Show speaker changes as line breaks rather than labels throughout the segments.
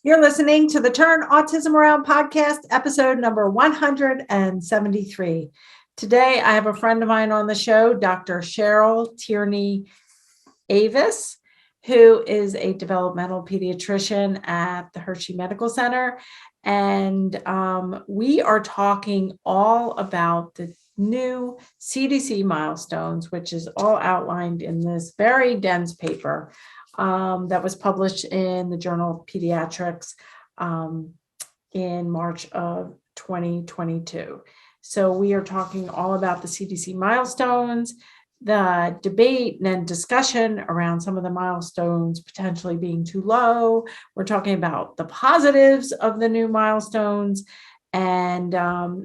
You're listening to the Turn Autism Around podcast, episode number 173. Today, I have a friend of mine on the show, Dr. Cheryl Tierney Avis, who is a developmental pediatrician at the Hershey Medical Center. And we are talking all about the new CDC milestones, which is all outlined in this very dense paper that was published in the Journal of Pediatrics in March of 2022. So we are talking all about the CDC milestones, the debate and discussion around some of the milestones potentially being too low. We're talking about the positives of the new milestones. And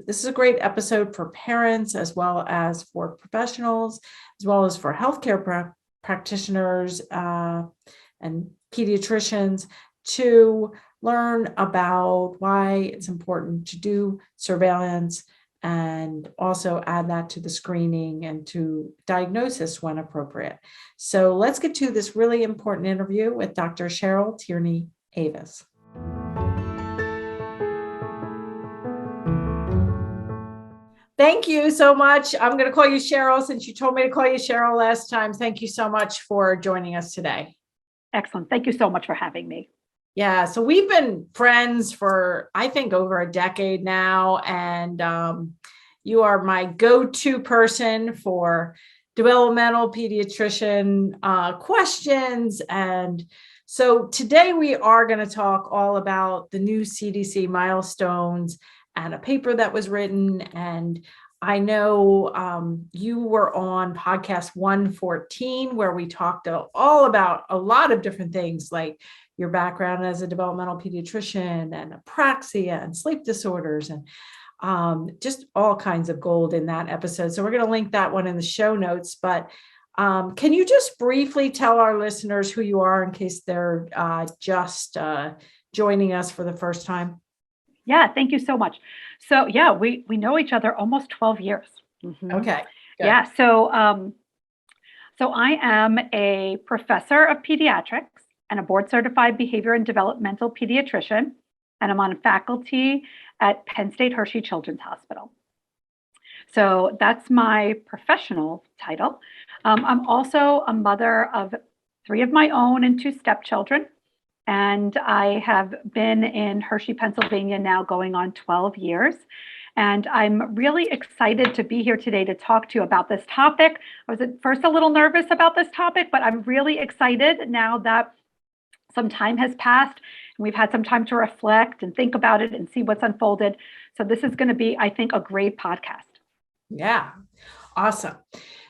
this is a great episode for parents as well as for professionals, as well as for healthcare practitioners and pediatricians to learn about why it's important to do surveillance and also add that to the screening and to diagnosis when appropriate. So let's get to this really important interview with Dr. Cheryl Tierney Avis. Thank you so much. I'm going to call you Cheryl since you told me to call you Cheryl last time. Thank you so much for joining us today.
Excellent. Thank you so much for having me.
Yeah, so we've been friends for, I think, over a decade now, and you are my go-to person for developmental pediatrician questions. And so today we are going to talk all about the new CDC milestones and a paper that was written. And I know you were on podcast 114, where we talked all about a lot of different things, like your background as a developmental pediatrician and apraxia and sleep disorders and just all kinds of gold in that episode. So we're going to link that one in the show notes. But can you just briefly tell our listeners who you are in case they're just joining us for the first time?
Yeah, thank you so much. So yeah, we know each other almost 12 years. Mm-hmm.
Okay. Good.
Yeah. So I am a professor of pediatrics and a board certified behavior and developmental pediatrician, and I'm on faculty at Penn State Hershey Children's Hospital. So that's my professional title. I'm also a mother of 3 of my own and 2 stepchildren. And I have been in Hershey, Pennsylvania now going on 12 years. And I'm really excited to be here today to talk to you about this topic. I was at first a little nervous about this topic, but I'm really excited now that some time has passed and we've had some time to reflect and think about it and see what's unfolded. So this is going to be, I think, a great podcast.
Yeah, awesome.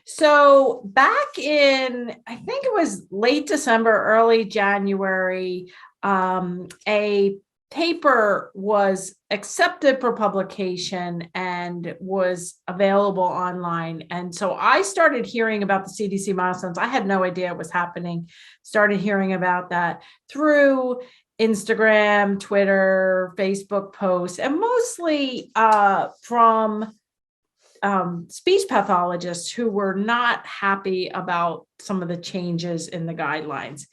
So back in, I think it was late December, early January, a paper was accepted for publication and was available online. And so I started hearing about the CDC milestones. I had no idea it was happening. Started hearing about that through Instagram, Twitter, Facebook posts, and mostly from speech pathologists who were not happy about some of the changes in the guidelines.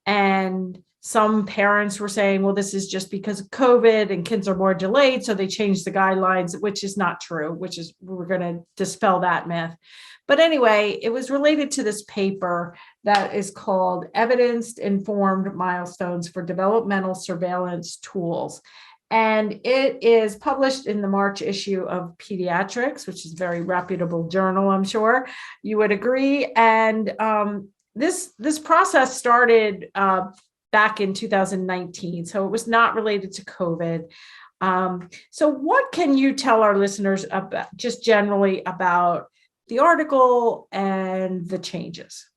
And some parents were saying, well, this is just because of COVID and kids are more delayed, so they changed the guidelines, which is not true, we're going to dispel that myth. But anyway, it was related to this paper that is called Evidence-Informed Milestones for Developmental Surveillance Tools. And it is published in the March issue of Pediatrics, which is a very reputable journal, I'm sure you would agree. And this process started back in 2019, so it was not related to COVID. So what can you tell our listeners about, just generally about the article and the changes?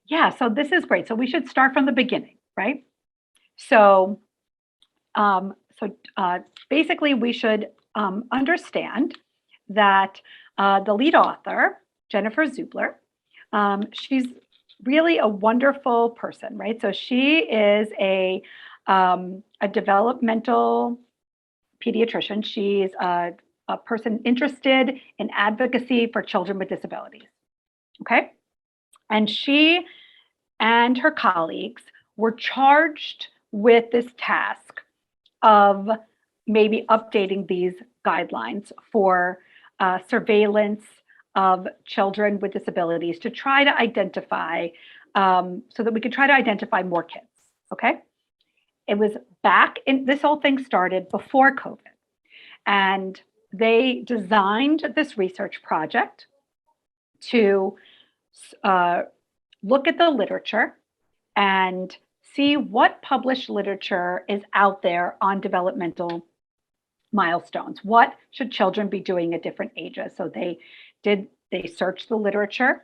Yeah, so this is great. So we should start from the beginning, right? So basically, we should understand that the lead author, Jennifer Zubler, she's really a wonderful person, right? So she is a developmental pediatrician. She's a person interested in advocacy for children with disabilities, okay? And she and her colleagues were charged with this task of maybe updating these guidelines for surveillance of children with disabilities to try to identify, so that we could try to identify more kids, okay? It was back in, this whole thing started before COVID. And they designed this research project to look at the literature and see what published literature is out there on developmental milestones. What should children be doing at different ages? So they searched the literature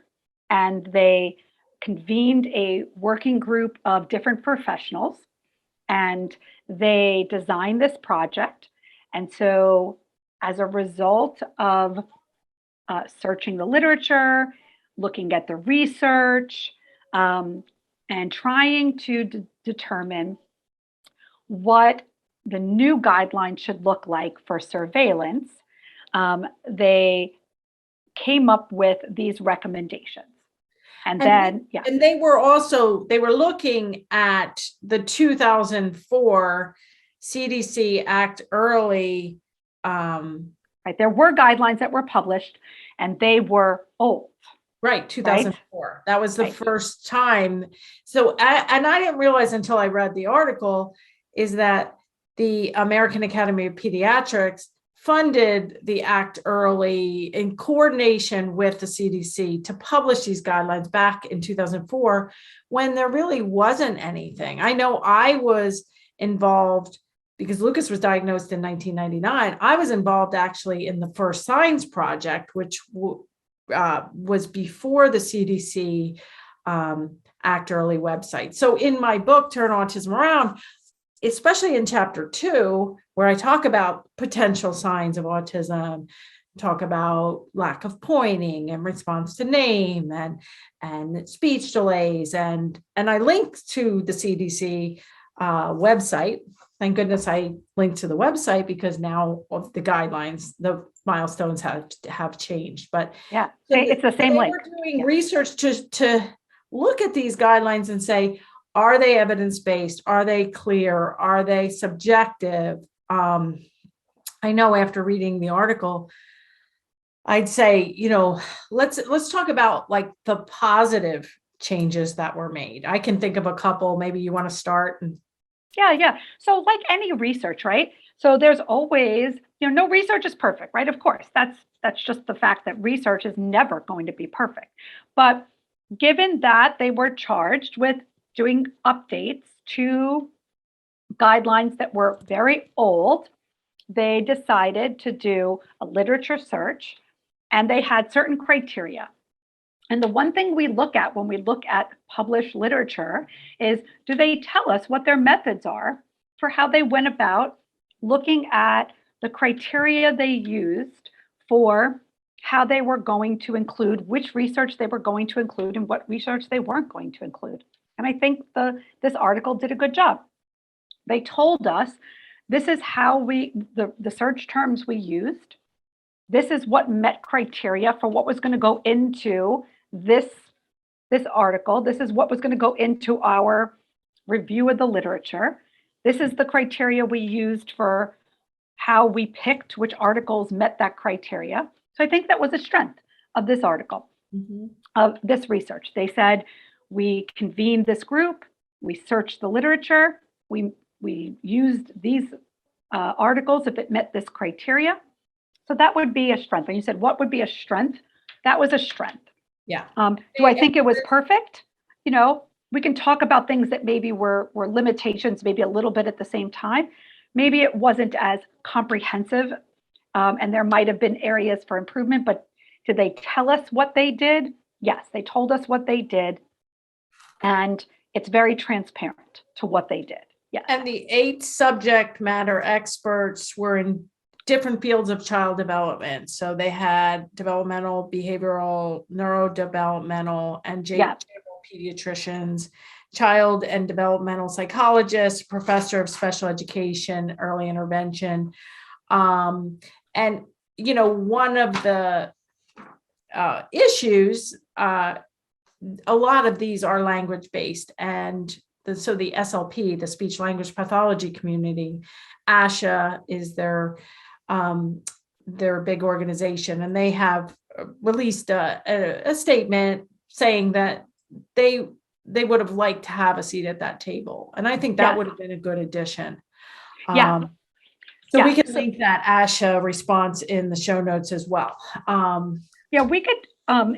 and they convened a working group of different professionals and they designed this project. And so as a result of searching the literature, looking at the research, and trying to determine what the new guidelines should look like for surveillance, they came up with these recommendations. And then, yeah.
And they were looking at the 2004 CDC Act Early.
Right, there were guidelines that were published and they were old.
Right, 2004. Right? That was the
right.
first time. So, and I didn't realize until I read the article, is that the American Academy of Pediatrics funded the Act Early in coordination with the CDC to publish these guidelines back in 2004 when there really wasn't anything. I know I was involved because Lucas was diagnosed in 1999. I was involved actually in the first Signs project, which was before the CDC Act Early website. So in my book, Turn Autism Around, especially in chapter 2, where I talk about potential signs of autism, talk about lack of pointing and response to name and speech delays. And I linked to the CDC website. Thank goodness I linked to the website because now the guidelines, the milestones have changed. But
yeah, it's the same link.
We're doing research to look at these guidelines and say, are they evidence-based? Are they clear? Are they subjective? I know after reading the article, I'd say, let's talk about like the positive changes that were made. I can think of a couple. Maybe you want to start.
Yeah. So like any research, right? So there's always, no research is perfect, right? Of course, that's just the fact that research is never going to be perfect. But given that they were charged with doing updates to guidelines that were very old, they decided to do a literature search and they had certain criteria. And the one thing we look at when we look at published literature is, do they tell us what their methods are for how they went about looking at the criteria they used for how they were going to include, which research they were going to include and what research they weren't going to include. And I think this article did a good job. They told us this is how the search terms we used. This is what met criteria for what was going to go into this article. This is what was going to go into our review of the literature. This is the criteria we used for how we picked which articles met that criteria. So I think that was a strength of this article, of this research. They said, we convened this group, we searched the literature, we used these articles if it met this criteria. So that would be a strength. And you said, what would be a strength? That was a strength.
Yeah.
Do I think it was perfect? We can talk about things that maybe were limitations, maybe a little bit at the same time. Maybe it wasn't as comprehensive, and there might have been areas for improvement, but did they tell us what they did? Yes, they told us what they did. And it's very transparent to what they did. Yes.
And the 8 subject matter experts were in different fields of child development. So they had developmental, behavioral, neurodevelopmental, and general pediatricians, child and developmental psychologists, professor of special education, early intervention. And, one of the issues, a lot of these are language-based, and the SLP, the speech language pathology community, ASHA is their big organization, and they have released a statement saying that they would have liked to have a seat at that table. And I think that
Yes.
would have been a good addition.
Yeah.
So
Yeah.
we can link that ASHA response in the show notes as well.
Yeah, we could,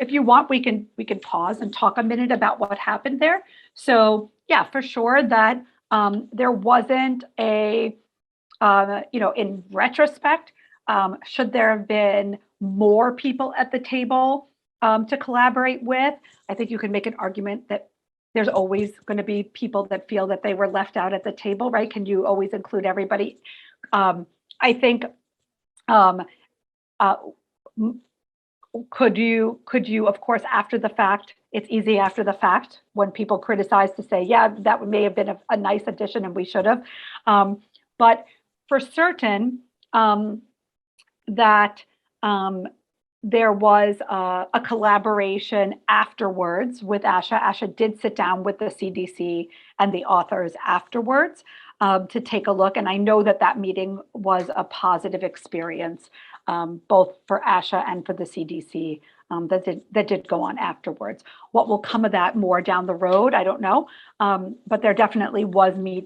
if you want, we can pause and talk a minute about what happened there. So yeah, for sure that there wasn't a, in retrospect, should there have been more people at the table to collaborate with? I think you can make an argument that there's always going to be people that feel that they were left out at the table, right? Can you always include everybody? I think, could you, of course, after the fact, it's easy after the fact when people criticize to say, yeah, that may have been a nice addition and we should have. But for certain, that there was a collaboration afterwards with ASHA. ASHA did sit down with the CDC and the authors afterwards to take a look. And I know that meeting was a positive experience, both for ASHA and for the CDC that did go on afterwards. What will come of that more down the road, I don't know. But there definitely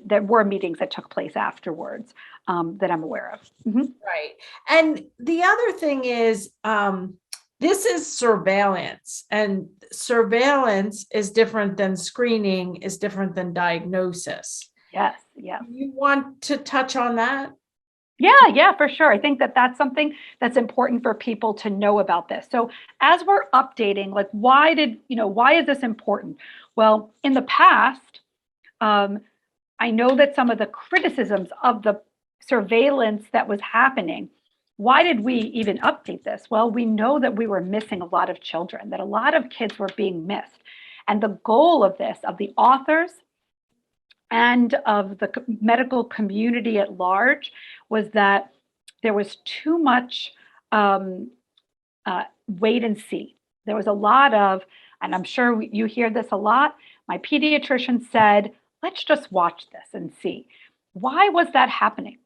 there were meetings that took place afterwards that I'm aware of. Mm-hmm.
Right. And the other thing is, this is surveillance, and surveillance is different than screening, is different than diagnosis.
Yes. Yeah.
You want to touch on that?
Yeah, for sure. I think that's something that's important for people to know about this. So as we're updating, like, why is this important? Well, in the past, I know that some of the criticisms of the surveillance that was happening, why did we even update this? Well, we know that we were missing a lot of children, that a lot of kids were being missed. And the goal of this, of the authors and of the medical community at large, was that there was too much wait and see. There was a lot of, and I'm sure you hear this a lot, my pediatrician said, let's just watch this and see. Why was that happening?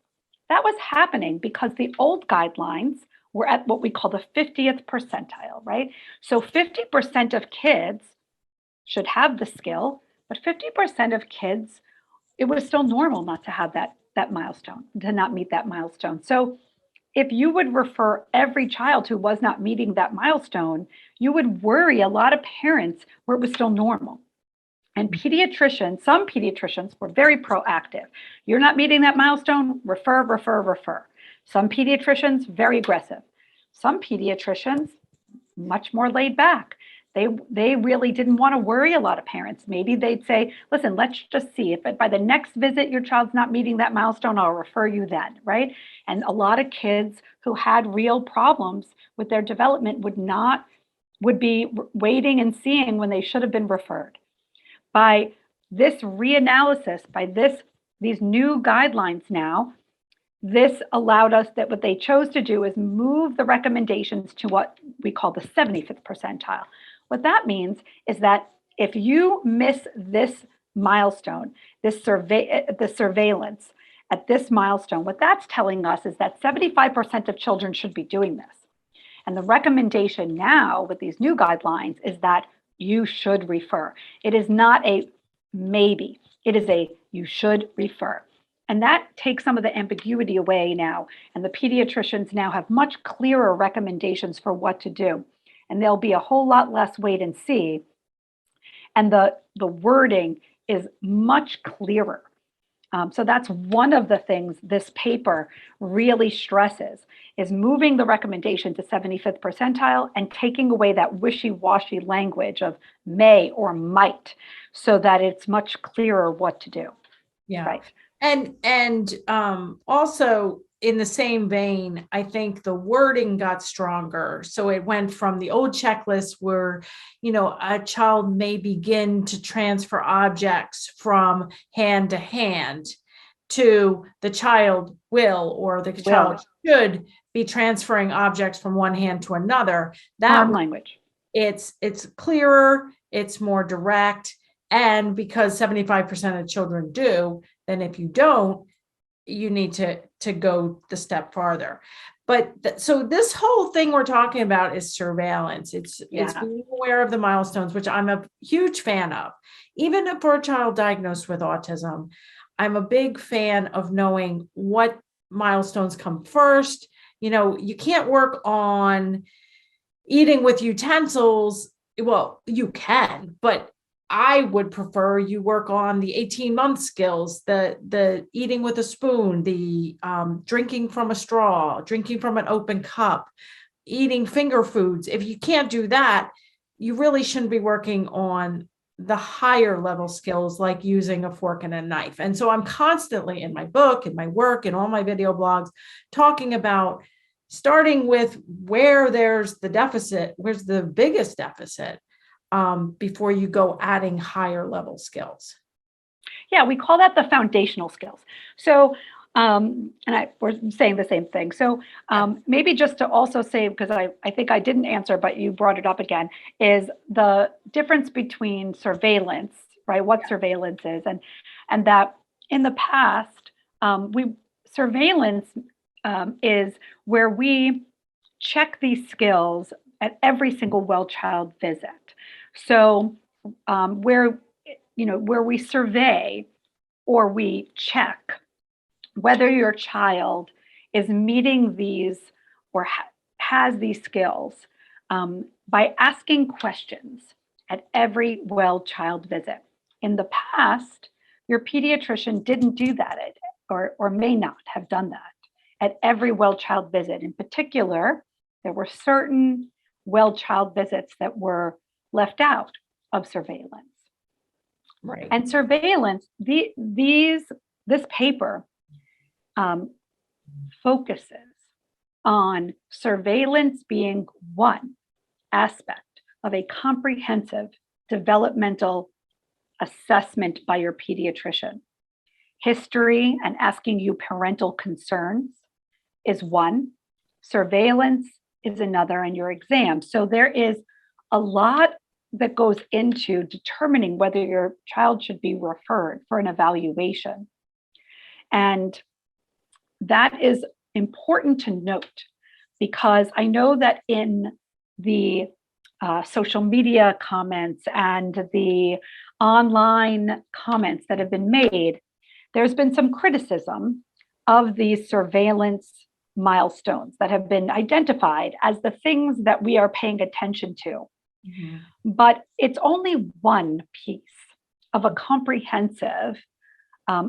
That was happening because the old guidelines were at what we call the 50th percentile, right? So 50% of kids should have the skill, but 50% of kids, it was still normal not to have that milestone, to not meet that milestone. So if you would refer every child who was not meeting that milestone, you would worry a lot of parents where it was still normal. And some pediatricians were very proactive. You're not meeting that milestone, refer. Some pediatricians, very aggressive. Some pediatricians, much more laid back. They really didn't want to worry a lot of parents. Maybe they'd say, listen, let's just see. If by the next visit your child's not meeting that milestone, I'll refer you then, right? And a lot of kids who had real problems with their development would be waiting and seeing when they should have been referred. By this reanalysis, by these new guidelines now, this allowed us that what they chose to do is move the recommendations to what we call the 75th percentile. What that means is that if you miss this milestone, the surveillance at this milestone, what that's telling us is that 75% of children should be doing this. And the recommendation now with these new guidelines is that you should refer. It is not a maybe, it is a you should refer. And that takes some of the ambiguity away now. And the pediatricians now have much clearer recommendations for what to do. And there'll be a whole lot less wait and see. And the wording is much clearer. So that's one of the things this paper really stresses, is moving the recommendation to 75th percentile and taking away that wishy-washy language of may or might, so that it's much clearer what to do.
Yeah.
Right.
And also in the same vein, I think the wording got stronger. So it went from the old checklist where, a child may begin to transfer objects from hand to hand, to the child will, or the child should be transferring objects from one hand to another. That
language.
It's clearer, it's more direct. And because 75% of children do, then if you don't, you need to go the step farther. But so this whole thing we're talking about is surveillance. It's being aware of the milestones, which I'm a huge fan of. Even for a child diagnosed with autism, I'm a big fan of knowing what milestones come first. You can't work on eating with utensils. Well, you can, but I would prefer you work on the 18-month skills, the eating with a spoon, the drinking from a straw, drinking from an open cup, eating finger foods. If you can't do that, you really shouldn't be working on the higher level skills like using a fork and a knife. And so I'm constantly in my book, in my work, in all my video blogs, talking about starting with where there's the deficit, where's the biggest deficit, before you go adding higher level skills.
Yeah, we call that the foundational skills. So, we're saying the same thing. So maybe just to also say, because I think I didn't answer, but you brought it up again, is the difference between surveillance, right? What surveillance is, and that in the past, surveillance is where we check these skills at every single well-child visit. So where we survey or we check whether your child is meeting these or has these skills by asking questions at every well-child visit. In the past, your pediatrician didn't do that or may not have done that at every well-child visit. In particular, there were certain well-child visits that were left out of surveillance.
Right.
And surveillance, this paper focuses on surveillance being one aspect of a comprehensive developmental assessment by your pediatrician. History and asking you parental concerns is one, surveillance is another, and your exam. So there is a lot that goes into determining whether your child should be referred for an evaluation. And that is important to note because I know that in the social media comments and the online comments that have been made, there's been some criticism of these surveillance milestones that have been identified as the things that we are paying attention to. Mm-hmm. But it's only one piece of a comprehensive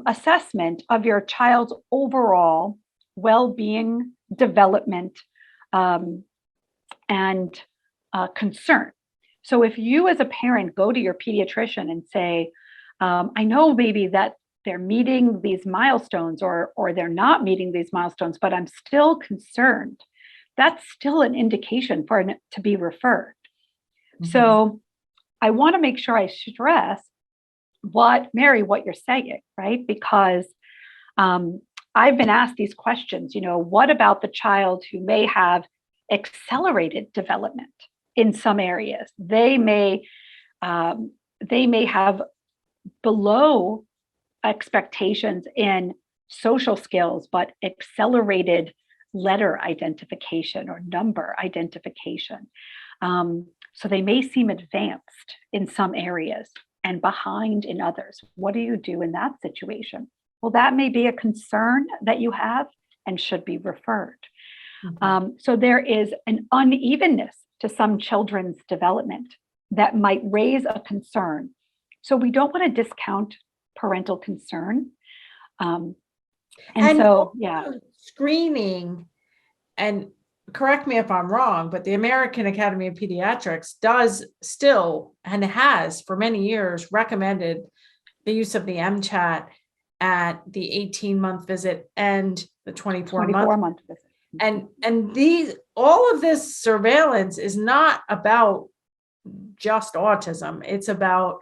assessment of your child's overall well-being, development, and concern. So if you as a parent go to your pediatrician and say, I know maybe that they're meeting these milestones or they're not meeting these milestones, but I'm still concerned, that's still an indication for it to be referred. Mm-hmm. So I want to make sure I stress what you're saying, right? Because I've been asked these questions, what about the child who may have accelerated development in some areas? They may have below expectations in social skills, but accelerated letter identification or number identification. So they may seem advanced in some areas and behind in others. What do you do in that situation? Well, that may be a concern that you have and should be referred. Mm-hmm. So there is an unevenness to some children's development that might raise a concern. So we don't want to discount parental concern. And so, yeah.
Screening, and correct me if I'm wrong, but the American Academy of Pediatrics does still, and has for many years, recommended the use of the MCHAT at the 18-month visit and the 24-month
visit.
And all of this surveillance is not about just autism. It's about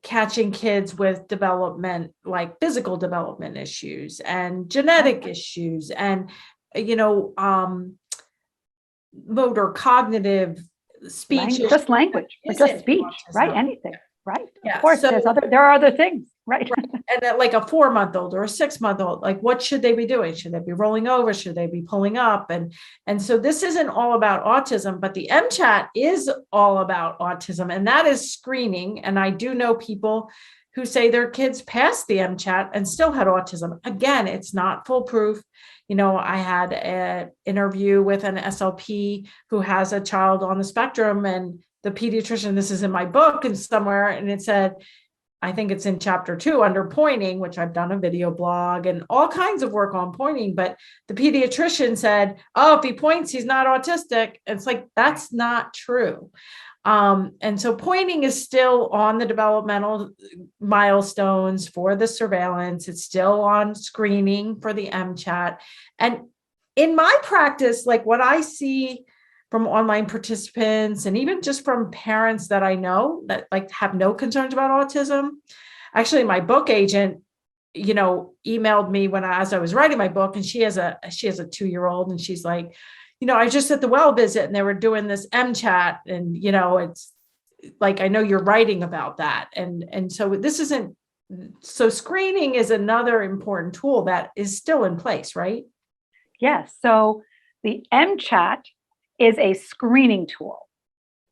catching kids with development, like physical development issues and genetic issues and, motor, cognitive, speech,
just language, or just speech, autism. Right? Anything. Right.
Yeah,
Of course,
so
there are other things, right?
and at like a 4-month-old or a 6-month-old, like what should they be doing? Should they be rolling over? Should they be pulling up? And so this isn't all about autism, but the MCHAT is all about autism, and that is screening. And I do know people who say their kids passed the MCHAT and still had autism. Again, it's not foolproof. I had an interview with an SLP who has a child on the spectrum, and the pediatrician, this is in my book and somewhere, and it said, I think it's in chapter 2 under pointing, which I've done a video blog and all kinds of work on pointing. But the pediatrician said, oh, if he points, he's not autistic. It's like, that's not true. And so pointing is still on the developmental milestones for the surveillance. It's still on screening for the MCHAT. And in my practice, like what I see from online participants and even just from parents that I know that like have no concerns about autism. Actually, my book agent, emailed me as I was writing my book, and she has a 2-year-old, and she's like, I was just at the well visit and they were doing this MCHAT, and it's like, I know you're writing about that. And so so screening is another important tool that is still in place, right?
Yes. So the MCHAT is a screening tool.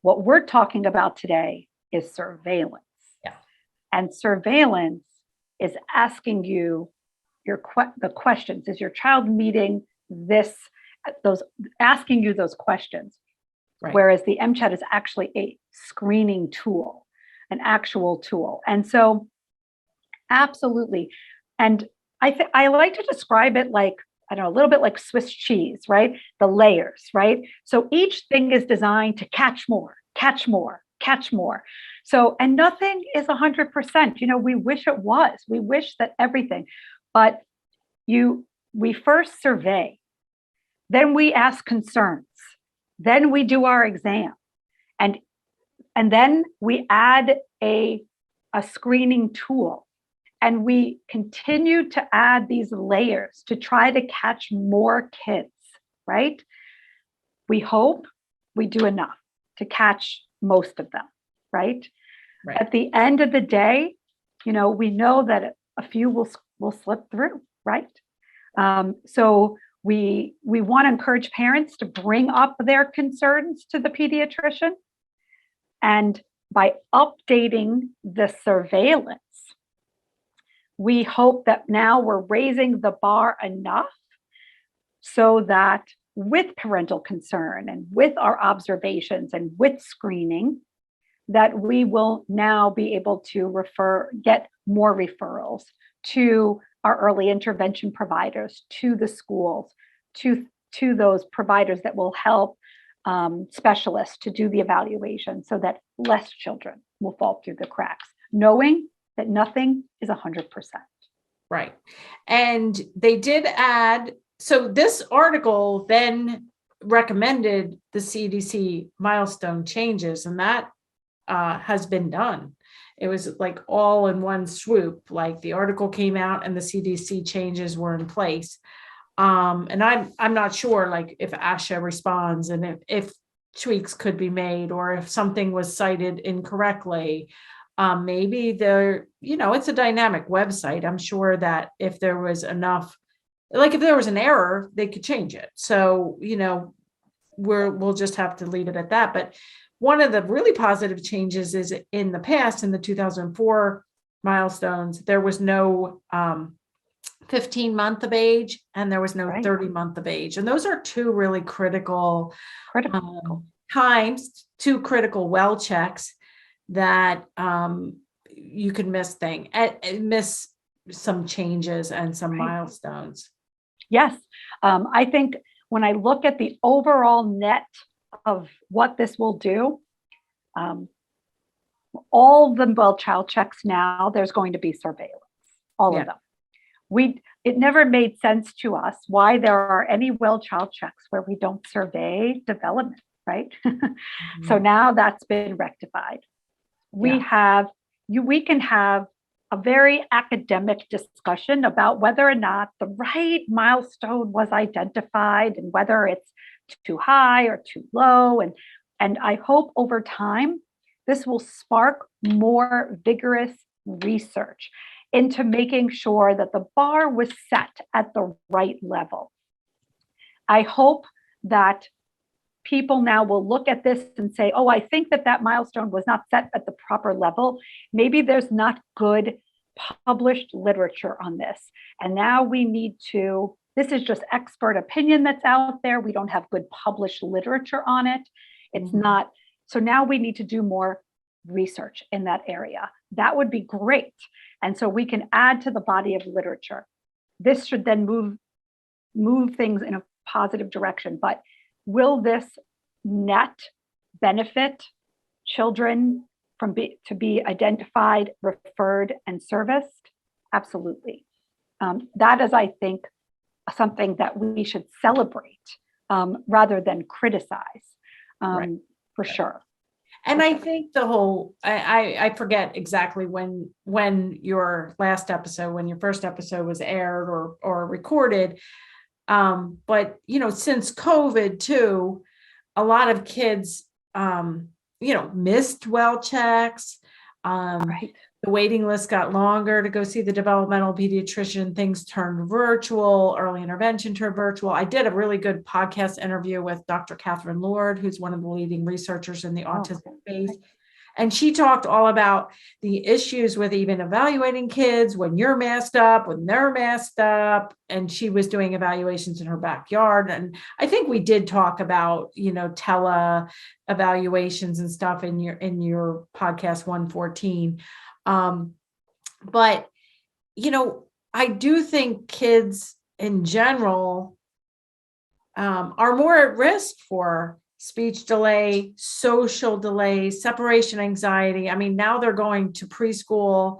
What we're talking about today is surveillance.
Yeah.
And surveillance is asking you the questions. Is your child meeting asking you those questions? Right. Whereas the MCHAT is actually a screening tool, an actual tool. And so absolutely. And I like to describe it like, I don't know, a little bit like Swiss cheese, right? The layers, right? So each thing is designed to catch more, catch more, catch more. So, and nothing is 100%. We wish it was. We wish that everything, but we first survey, then we ask concerns, then we do our exam, and then we add a screening tool. And we continue to add these layers to try to catch more kids, right? We hope we do enough to catch most of them, right? At the end of the day, we know that a few will slip through, right? So we want to encourage parents to bring up their concerns to the pediatrician. And by updating the surveillance, we hope that now we're raising the bar enough so that with parental concern and with our observations and with screening, that we will now be able to get more referrals to our early intervention providers, to the schools, to those providers that will help specialists to do the evaluation so that less children will fall through the cracks, knowing that nothing is 100%.
Right. And they did add, so this article then recommended the CDC milestone changes, and that has been done. It was like all in one swoop, like the article came out and the CDC changes were in place. And I'm not sure like if ASHA responds and if tweaks could be made or if something was cited incorrectly. Maybe it's a dynamic website. I'm sure that if there was enough, like if there was an error, they could change it. So, we'll just have to leave it at that. But one of the really positive changes is in the past, in the 2004 milestones, there was no 15-month of age and there was no 30-month of age. And those are two really critical times, two critical well checks that you can miss some changes and some milestones.
Yes. I think when I look at the overall net of what this will do, all the well child checks now, there's going to be surveillance, all of them. It never made sense to us why there are any well child checks where we don't survey development, right? Mm-hmm. So now that's been rectified. We can have a very academic discussion about whether or not the right milestone was identified and whether it's too high or too low. And I hope over time this will spark more vigorous research into making sure that the bar was set at the right level. I hope that people now will look at this and say, oh, I think that milestone was not set at the proper level. Maybe there's not good published literature on this. And now we need to, this is just expert opinion that's out there. We don't have good published literature on it. It's not. So now we need to do more research in that area. That would be great. And so we can add to the body of literature. This should then move things in a positive direction. But will this net benefit children to be identified, referred, and serviced? Absolutely. That is, I think, something that we should celebrate rather than criticize, for sure.
And I think the whole, I forget exactly when your first episode was aired or recorded. But, since COVID too, a lot of kids, missed well checks.
Right.
The waiting list got longer to go see the developmental pediatrician. Things turned virtual, early intervention turned virtual. I did a really good podcast interview with Dr. Catherine Lord, who's one of the leading researchers in the autism space. And she talked all about the issues with even evaluating kids when you're masked up, when they're masked up. And she was doing evaluations in her backyard. And I think we did talk about, tele evaluations and stuff in your podcast 114. But, I do think kids in general are more at risk for speech delay, social delay, separation anxiety. I mean, now they're going to preschool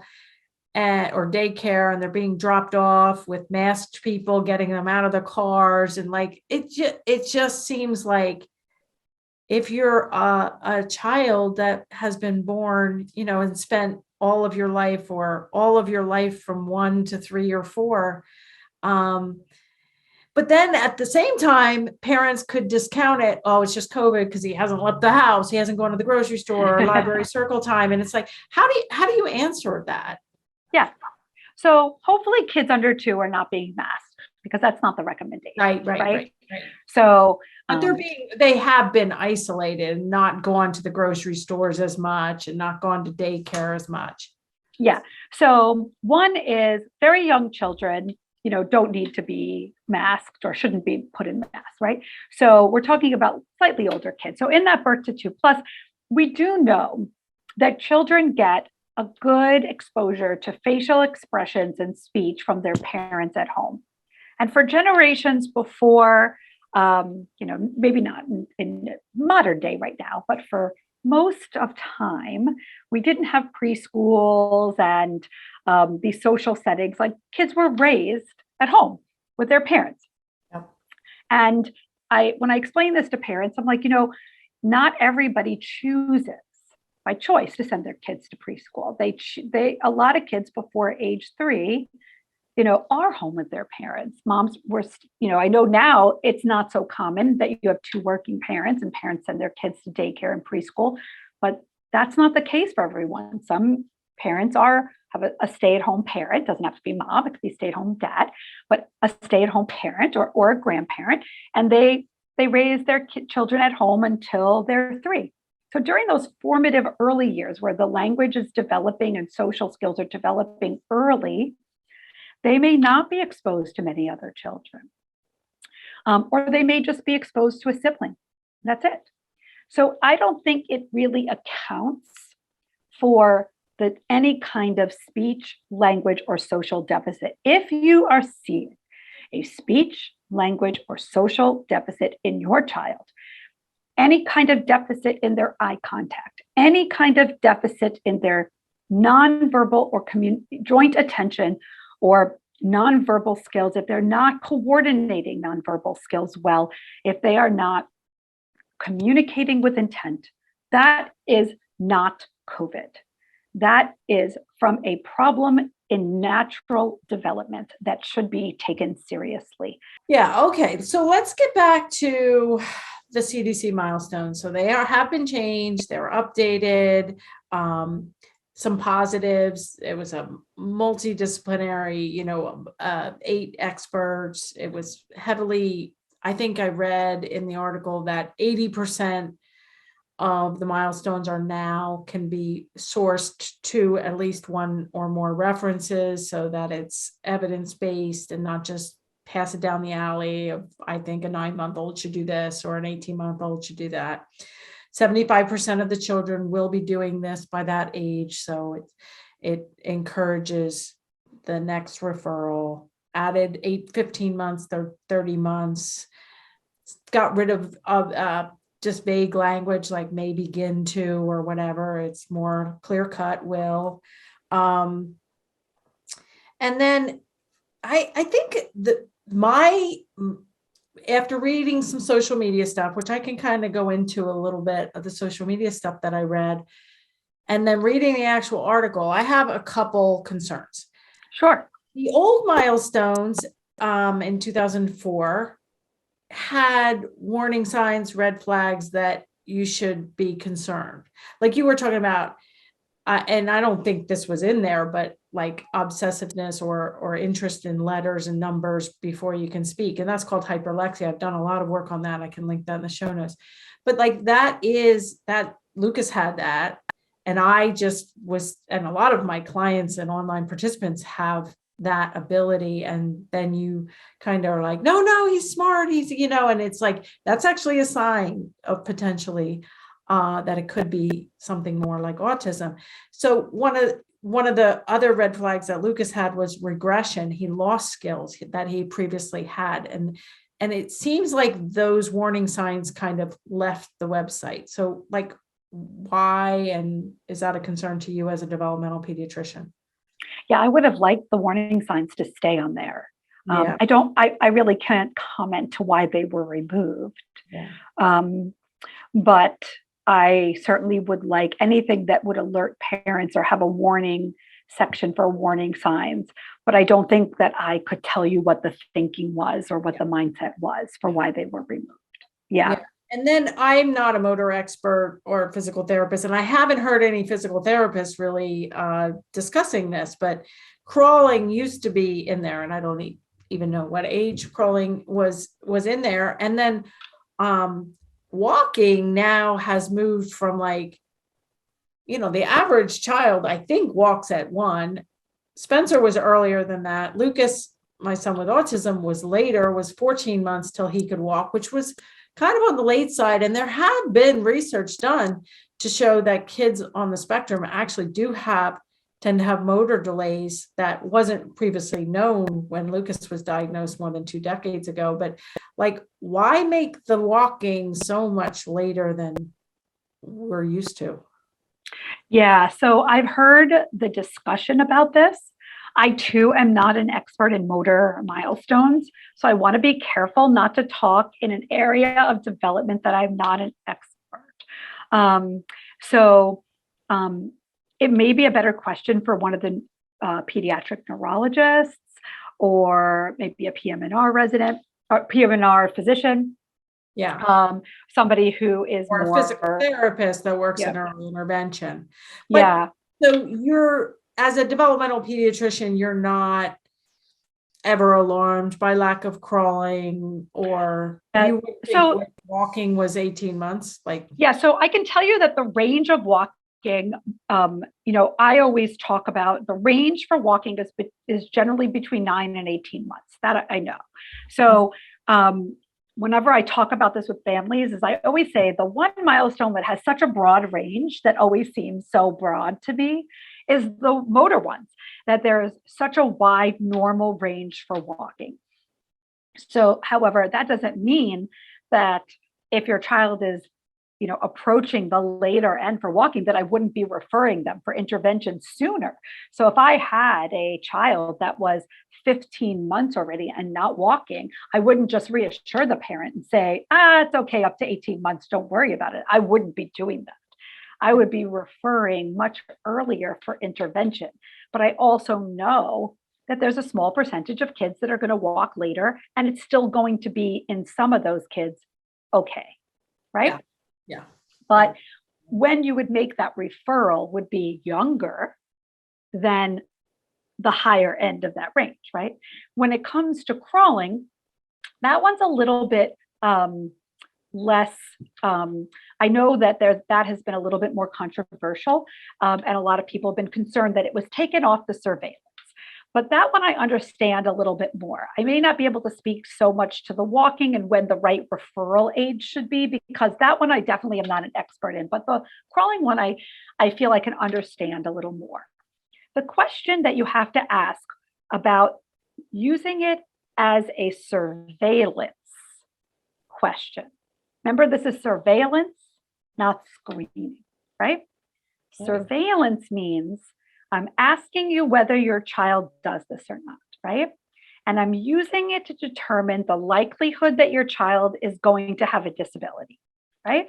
or daycare and they're being dropped off with masked people, getting them out of the cars. And it just seems like if you're a child that has been born, and spent all of your life from 1 to 3 or 4, but then at the same time, parents could discount it. Oh, it's just COVID because he hasn't left the house. He hasn't gone to the grocery store or library circle time. And it's like, how do you answer that?
Yeah. So hopefully kids under 2 are not being masked because that's not the recommendation.
Right.
So,
but they have been isolated and not gone to the grocery stores as much and not gone to daycare as much.
Yeah. So one is very young children, don't need to be masked or shouldn't be put in masks, right? So we're talking about slightly older kids. So in that birth to 2+, we do know that children get a good exposure to facial expressions and speech from their parents at home. And for generations before, maybe not in modern day right now, but for most of time, we didn't have preschools and these social settings. Like kids were raised at home with their parents.
Yep.
And when I explain this to parents, I'm like, not everybody chooses by choice to send their kids to preschool. A lot of kids before age 3, are home with their parents. Moms were, I know now it's not so common that you have 2 working parents and parents send their kids to daycare and preschool, but that's not the case for everyone. Some parents have a stay-at-home parent, doesn't have to be mom, it could be stay-at-home dad, but a stay-at-home parent or a grandparent, and they raise their children at home until they're 3. So during those formative early years where the language is developing and social skills are developing early, they may not be exposed to many other children, or they may just be exposed to a sibling. That's it. So I don't think it really accounts for any kind of speech, language, or social deficit. If you are seeing a speech, language, or social deficit in your child, any kind of deficit in their eye contact, any kind of deficit in their nonverbal or joint attention, or nonverbal skills, if they're not coordinating nonverbal skills well, if they are not communicating with intent, that is not COVID. That is from a problem in natural development that should be taken seriously.
Yeah, okay. So let's get back to the CDC milestones. So they have been changed. They were updated. Some positives. It was a multidisciplinary, 8 experts. It was heavily, I think I read in the article that 80% of the milestones are now can be sourced to at least one or more references so that it's evidence-based and not just pass it down the alley of, I think a 9-month-old should do this or an 18-month-old should do that. 75% of the children will be doing this by that age. So it encourages the next referral, added 15 months, 30 months, got rid of just vague language like may begin to or whatever. It's more clear cut will. And then I think that after reading some social media stuff, which I can kind of go into a little bit of the social media stuff that I read, and then reading the actual article, I have a couple concerns.
Sure.
The old milestones in 2004 had warning signs, red flags that you should be concerned. Like you were talking about, and I don't think this was in there, but like obsessiveness or interest in letters and numbers before you can speak. And that's called hyperlexia. I've done a lot of work on that. I can link that in the show notes. But like that Lucas had that. And I just was, and a lot of my clients and online participants have that ability. And then you kind of are like, no, he's smart. He's, and it's like, that's actually a sign of potentially that it could be something more like autism. So one of the other red flags that Lucas had was regression. He lost skills that he previously had. And it seems like those warning signs kind of left the website. So like, why, and is that a concern to you as a developmental pediatrician?
Yeah, I would have liked the warning signs to stay on there.
Yeah.
I really can't comment to why they were removed.
Yeah.
But I certainly would like anything that would alert parents or have a warning section for warning signs. But I don't think that I could tell you what the thinking was or what the mindset was for why they were removed. Yeah.
And then I'm not a motor expert or physical therapist, and I haven't heard any physical therapists really discussing this, but crawling used to be in there, and I don't even know what age crawling was in there. And then walking now has moved from like, the average child, I think, walks at 1. Spencer was earlier than that. Lucas, my son with autism, was 14 months till he could walk, which was kind of on the late side. And there had been research done to show that kids on the spectrum actually tend to have motor delays that wasn't previously known when Lucas was diagnosed more than 2 decades ago. But like, why make the walking so much later than we're used to?
Yeah, so I've heard the discussion about this. I too am not an expert in motor milestones, so I want to be careful not to talk in an area of development that I'm not an expert. It may be a better question for one of the pediatric neurologists or maybe a PM&R resident or PM&R physician.
Yeah.
Somebody who is
or
more
a physical therapist that works in early intervention. But,
yeah.
So you're, as a developmental pediatrician, you're not ever alarmed by lack of crawling, or you would think walking was 18 months?
So I can tell you that the range of walking, I always talk about the range for walking is generally between 9 and 18 months. That I know. So whenever I talk about this with families, is I always say the one milestone that has such a broad range that always seems so broad to me is the motor ones, that there is such a wide normal range for walking. So, however, that doesn't mean that if your child is, approaching the later end for walking, that I wouldn't be referring them for intervention sooner. So if I had a child that was 15 months already and not walking, I wouldn't just reassure the parent and say, it's okay up to 18 months, don't worry about it. I wouldn't be doing that. I would be referring much earlier for intervention. But I also know that there's a small percentage of kids that are going to walk later, and it's still going to be, in some of those kids, okay. right?
Yeah.
But when you would make that referral would be younger than the higher end of that range, right? When it comes to crawling, that one's a little bit less. I know that that has been a little bit more controversial, and a lot of people have been concerned that it was taken off the surveillance. But that one I understand a little bit more. I may not be able to speak so much to the walking and when the right referral age should be, because that one I definitely am not an expert in. But the crawling one, I feel I can understand a little more. The question that you have to ask about using it as a surveillance question. Remember, this is surveillance, not screening, right?
Right.
Surveillance means I'm asking you whether your child does this or not, right? And I'm using it to determine the likelihood that your child is going to have a disability, right?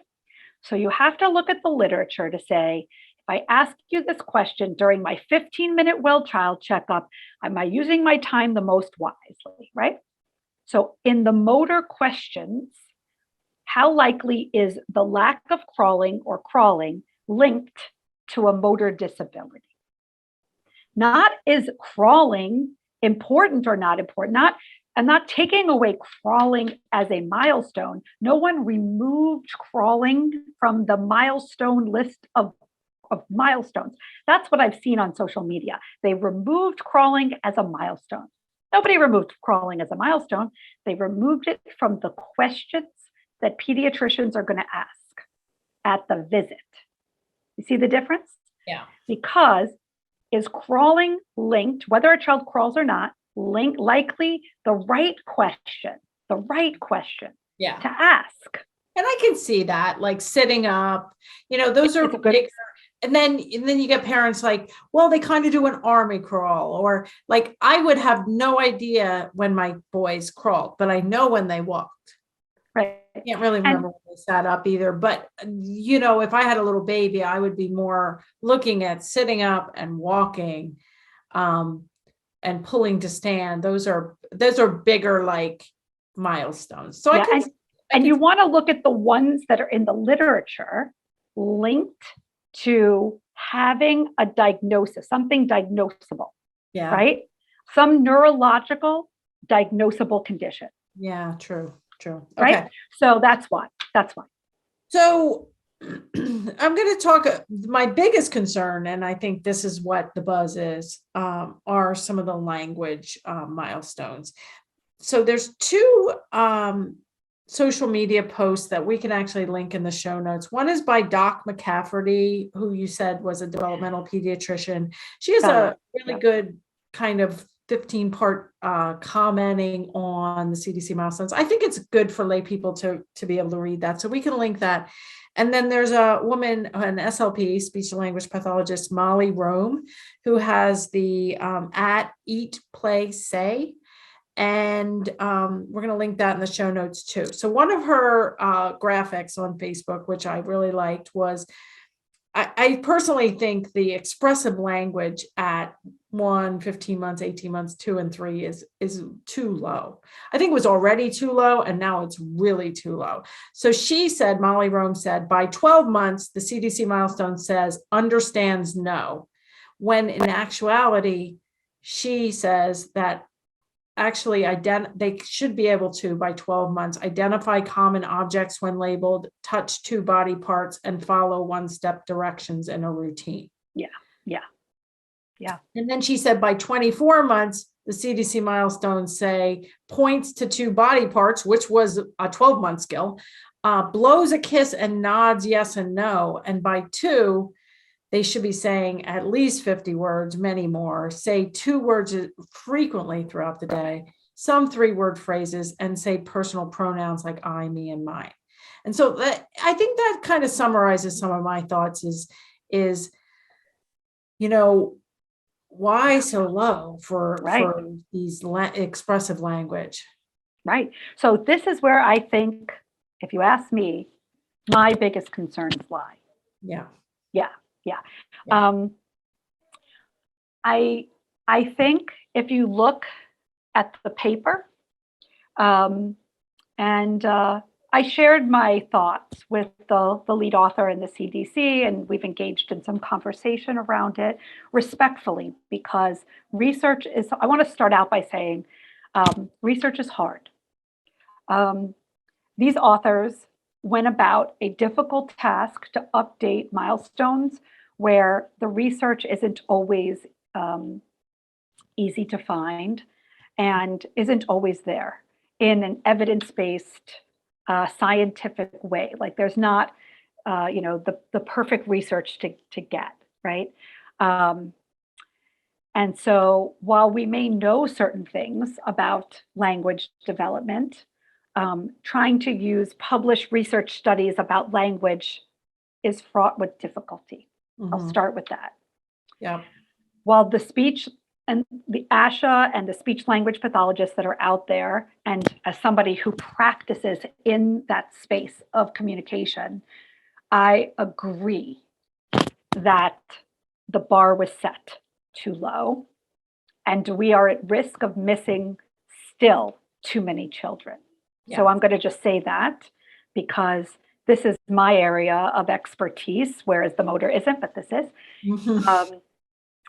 So you have to look at the literature to say, if I ask you this question during my 15-minute well-child checkup, am I using my time the most wisely, right? So in the motor questions, how likely is the lack of crawling or crawling linked to a motor disability? Not is crawling important or not important. I'm not taking away crawling as a milestone. No one removed crawling from the milestone list of milestones. That's what I've seen on social media. They removed crawling as a milestone. Nobody removed crawling as a milestone. They removed it from the questions that pediatricians are going to ask at the visit. You see the difference?
Yeah.
Because is crawling linked, whether a child crawls or not, likely the right question
Yeah.
to ask.
And I can see that, like sitting up, those are big. And then you get parents like, well, they kind of do an army crawl, or like, I would have no idea when my boys crawled, but I know when they walked.
Right.
I can't really remember when they sat up either, but if I had a little baby, I would be more looking at sitting up and walking, and pulling to stand. Those are bigger, like, milestones. So
yeah, and you want to look at the ones that are in the literature linked to having a diagnosis, something diagnosable, right? Some neurological diagnosable condition.
Yeah, true. Okay.
Right? So that's why.
So I'm going to talk, my biggest concern, and I think this is what the buzz is, are some of the language milestones. So there's two social media posts that we can actually link in the show notes. One is by Doc McCafferty, who you said was a developmental pediatrician. She has a really good kind of 15-part commenting on the CDC milestones. I think it's good for lay people to be able to read that. So we can link that. And then there's a woman, an SLP, speech and language pathologist, Molly Rome, who has the at Eat, Play, Say. And we're going to link that in the show notes too. So one of her graphics on Facebook, which I really liked, was, I personally think the expressive language at 1, 15 months, 18 months, 2 and 3 is too low. I think it was already too low, and now it's really too low. So she said, Molly Rome said, by 12 months, the CDC milestone says understands no, when in actuality, she says that actually they should be able to, by 12 months, identify common objects when labeled, touch 2 body parts, and follow 1-step directions in a routine.
Yeah.
And then she said by 24 months, the CDC milestones say points to 2 body parts, which was a 12-month skill, blows a kiss and nods yes and no. And by 2, they should be saying at least 50 words, many more, say 2 words frequently throughout the day, some 3-word phrases, and say personal pronouns like I, me, and mine. And so I think that kind of summarizes some of my thoughts is why so low for these expressive language?
Right. So this is where I think, if you ask me, my biggest concerns lie.
Yeah.
I think if you look at the paper, and I shared my thoughts with the lead author and the CDC, and we've engaged in some conversation around it respectfully, because research is, I want to start out by saying, research is hard. These authors went about a difficult task to update milestones where the research isn't always easy to find and isn't always there in an evidence-based scientific way. Like there's not, the perfect research to get, right? And so while we may know certain things about language development, trying to use published research studies about language is fraught with difficulty. I'll start with that.
Yeah.
While the speech and the ASHA and the speech language pathologists that are out there, and as somebody who practices in that space of communication, I agree that the bar was set too low, and we are at risk of missing still too many children. Yeah. So I'm going to just say that because this is my area of expertise, whereas the motor isn't, but this is.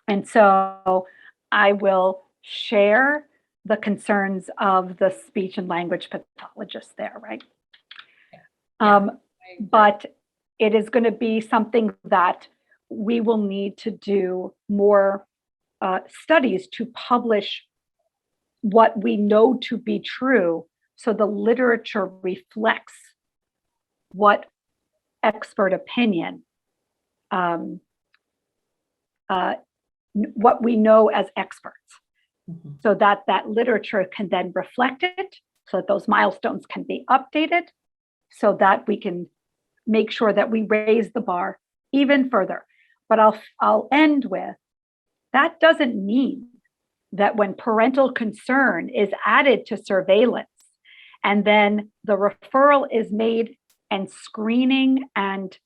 And so I will share the concerns of the speech and language pathologists there, right? But it is going to be something that we will need to do more studies to publish what we know to be true, so the literature reflects what expert opinion, what we know as experts, so that that literature can then reflect it, so that those milestones can be updated, so that we can make sure that we raise the bar even further. But I'll end with, that doesn't mean that when parental concern is added to surveillance and then the referral is made and screening and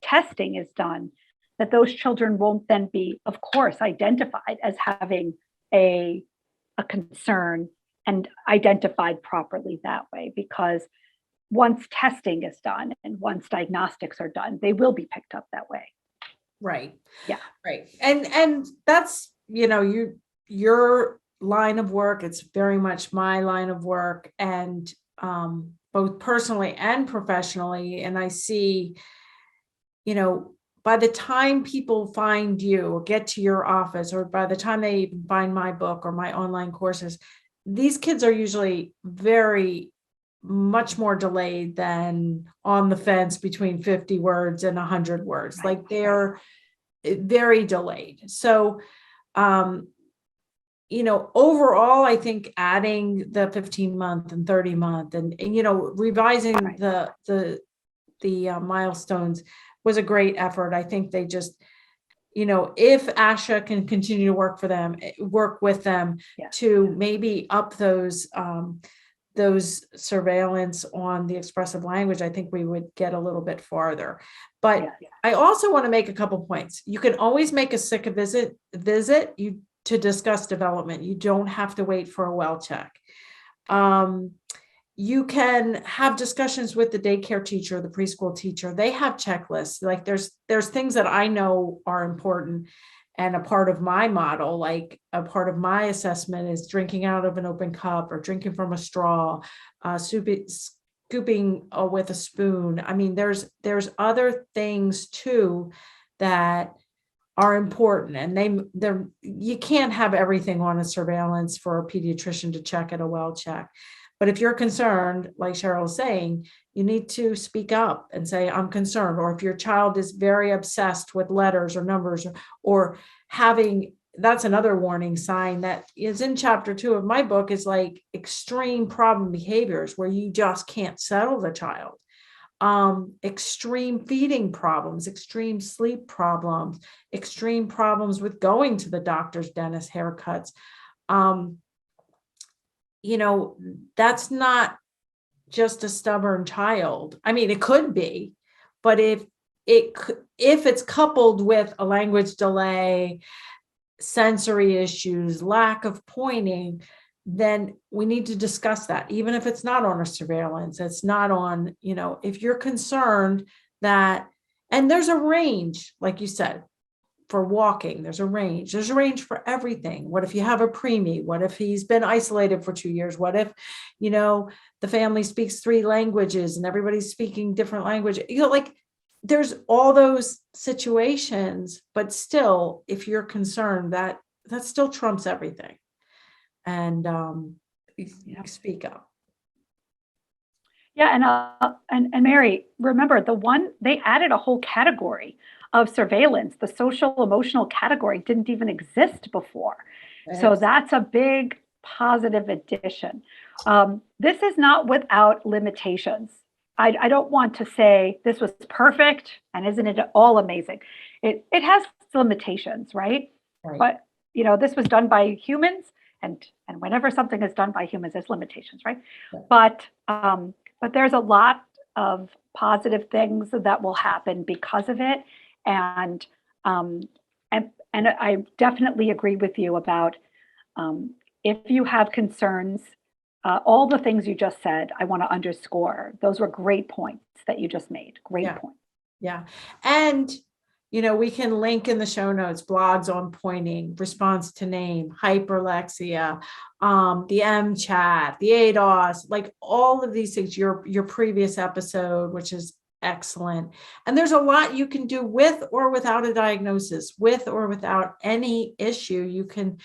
testing is done, that those children won't then be, of course, identified as having a concern and identified properly that way. Because once testing is done and once diagnostics are done, they will be picked up that way.
Right.
Yeah.
Right. And that's, your line of work. It's very much my line of work, and both personally and professionally. And I see, by the time people find you or get to your office, or by the time they even find my book or my online courses, these kids are usually very much more delayed than on the fence between 50 words and 100 words. Right. Like they're very delayed. So, overall, I think adding the 15-month and 30-month and revising the milestones was a great effort. I think they just, if ASHA can continue to work with them to maybe up those surveillance on the expressive language, I think we would get a little bit farther. But I also want to make a couple points. You can always make a sick visit to discuss development. You don't have to wait for a well check. You can have discussions with the daycare teacher, the preschool teacher. They have checklists. Like there's things that I know are important and a part of my model, like a part of my assessment is drinking out of an open cup or drinking from a straw, scooping with a spoon. I mean, there's other things too that are important, and you can't have everything on a surveillance for a pediatrician to check at a well check. But if you're concerned, like Cheryl is saying, you need to speak up and say, I'm concerned. Or if your child is very obsessed with letters or numbers or that's another warning sign that is in chapter 2 of my book, is like extreme problem behaviors where you just can't settle the child. Extreme feeding problems, extreme sleep problems, extreme problems with going to the doctor's, dentist, haircuts. That's not just a stubborn child. I mean, it could be, but if it's coupled with a language delay, sensory issues, lack of pointing, then we need to discuss that, even if it's not on a surveillance, it's not on, if you're concerned that, and there's a range, like you said, for walking, there's a range for everything. What if you have a preemie? What if he's been isolated for 2 years? What if, the family speaks 3 languages and everybody's speaking different language? Like there's all those situations, but still, if you're concerned, that still trumps everything. And speak up.
Yeah, and Mary, remember they added a whole category of surveillance. The social emotional category didn't even exist before. Right. So that's a big positive addition. This is not without limitations. I don't want to say this was perfect and isn't it all amazing. It has limitations, right? But this was done by humans, and whenever something is done by humans, there's limitations, right? But there's a lot of positive things that will happen because of it. And I definitely agree with you about if you have concerns, all the things you just said, I want to underscore. Those were great points that you just made. Great points.
Yeah. And, we can link in the show notes, blogs on pointing, response to name, hyperlexia, the MChat, the ADOS, like all of these things, your previous episode, which is excellent. And there's a lot you can do with or without a diagnosis, with or without any issue. You can,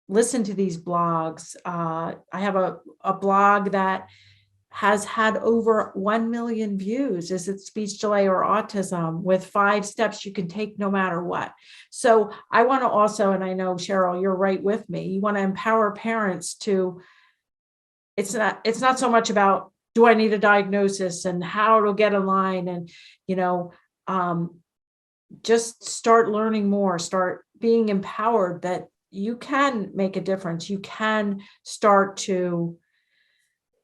listen to these blogs. I have a blog that has had over 1 million views. Is it speech delay or autism, with 5 steps you can take no matter what? So I want to also, and I know Cheryl, you're right with me, you want to empower parents to, it's not so much about, do I need a diagnosis and how to get in line, and, just start learning more, start being empowered that you can make a difference. You can start to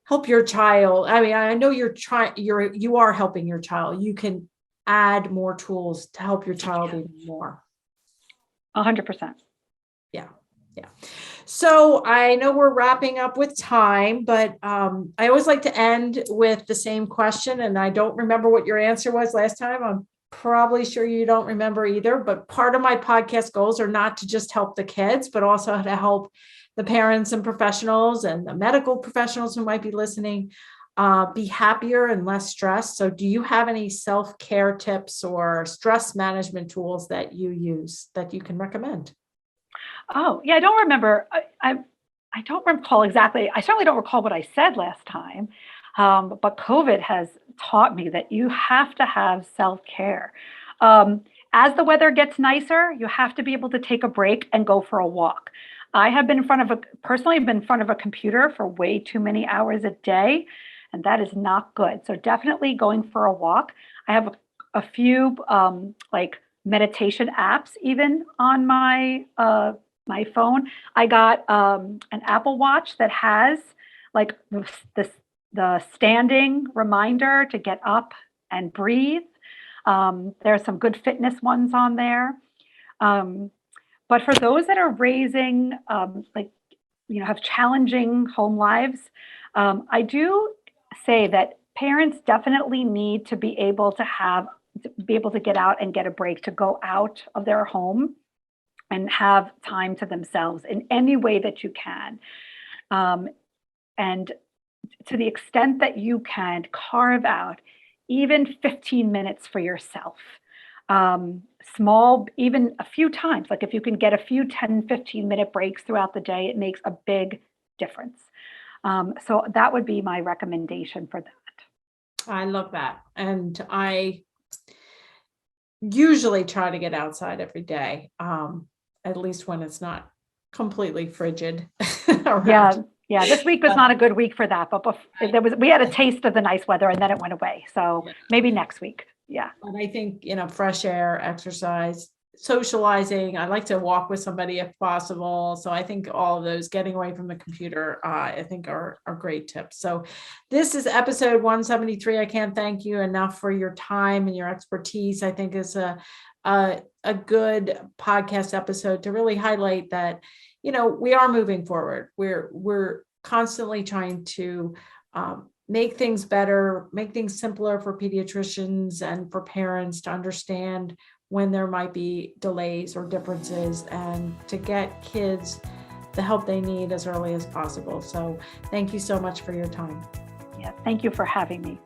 help your child. I mean, I know you are helping your child. You can add more tools to help your child even more.
100%.
Yeah. So I know we're wrapping up with time, but I always like to end with the same question. And I don't remember what your answer was last time. I'm probably sure you don't remember either, but part of my podcast goals are not to just help the kids, but also to help the parents and professionals and the medical professionals who might be listening be happier and less stressed. So do you have any self-care tips or stress management tools that you use that you can recommend?
Oh, yeah, I don't remember. I don't recall exactly. I certainly don't recall what I said last time. But COVID has taught me that you have to have self-care. As the weather gets nicer, you have to be able to take a break and go for a walk. I have been personally been in front of a computer for way too many hours a day, and that is not good. So definitely going for a walk. I have a few like meditation apps even on my my phone. I got an Apple Watch that has like the standing reminder to get up and breathe. There are some good fitness ones on there. But for those that are raising, have challenging home lives, I do say that parents definitely need to be able to get out and get a break, to go out of their home and have time to themselves in any way that you can. And to the extent that you can, carve out even 15 minutes for yourself. Small, even a few times, like if you can get a few 10, 15-minute breaks throughout the day, it makes a big difference. So that would be my recommendation for that.
I love that. And I usually try to get outside every day, at least when it's not completely frigid.
Yeah. This week was not a good week for that, but we had a taste of the nice weather and then it went away. So maybe next week. Yeah.
And I think, fresh air, exercise, socializing. I like to walk with somebody if possible. So I think all of those, getting away from the computer, I think are great tips. So this is episode 173. I can't thank you enough for your time and your expertise. I think is a good podcast episode to really highlight that, we are moving forward. We're constantly trying to make things better, make things simpler for pediatricians and for parents to understand when there might be delays or differences, and to get kids the help they need as early as possible. So thank you so much for your time.
Yeah, thank you for having me.